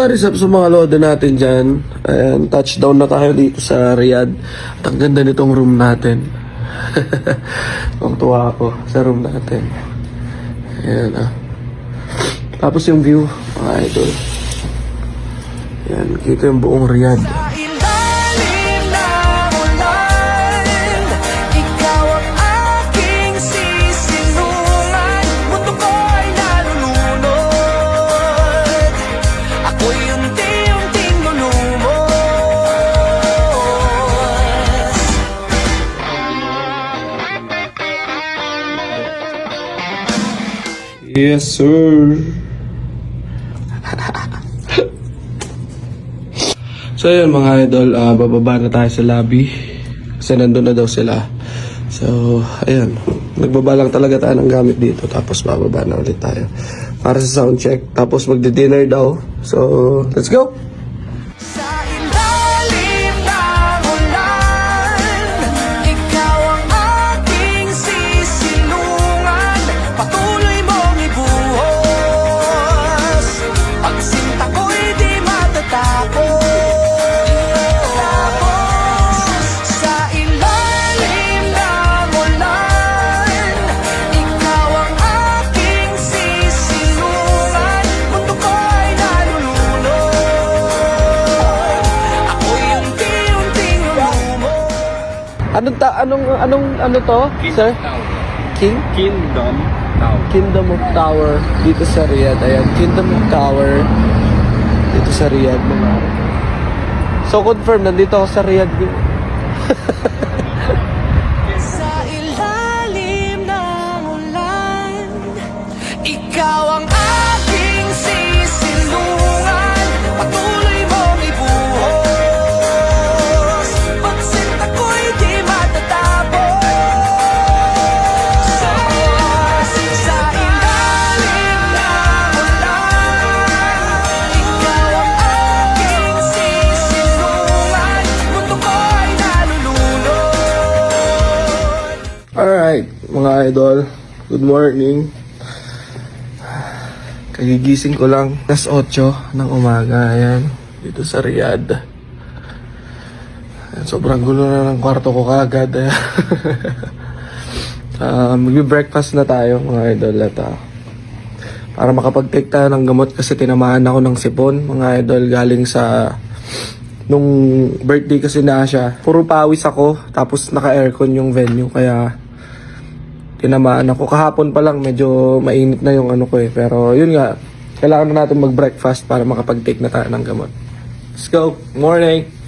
Paris up sa mga loda natin dyan. Ayan, touchdown na tayo dito sa Riyadh. At ang ganda nitong room natin. Ang tuwa ako sa room natin. Ayan ah. Tapos yung view, mga idol. Ayan, kita yung buong Riyadh. Yes, sir. So, yun mga idol, bababa na tayo sa lobby. Kasi nandun na daw sila. So, ayun. Nagbaba lang talaga tayo ng gamit dito. Tapos, bababa na ulit tayo. Para sa sound check. Tapos, magdi-dinner daw. So, let's go! Ano to, sir? Kingdom Tower. Kingdom of Tower dito sa Riyadh. Ayan, Kingdom of Tower dito sa Riyadh mga. So confirm, nandito ako sa Riyadh. Sa ilalim ng ulan, ikaw ang aking sisilungan. Patuloy mong ibuhos, pagsinta ko'y di matatapos. Sa ilalim ng ulan, ikaw ang aking sisilungan. Mundo ko'y nalulunod. Alright, mga idol. Good morning. Kagigising ko lang. Alas 8 ng umaga. Ayan, dito sa Riyadh. Ayan, sobrang gulo na ng kwarto ko kagad. Magbe-breakfast na tayo mga idol. At, para makapag-take tayo ng gamot kasi tinamaan ako ng sipon. Mga idol, galing sa nung birthday kasi na siya. Puro pawis ako. Tapos naka-aircon yung venue. Kaya tinamaan ako. Kahapon pa lang medyo mainit na yung ano ko eh. Pero yun nga, kailangan na natin mag-breakfast para makapag-take na tayo ng gamot. Let's go! Morning!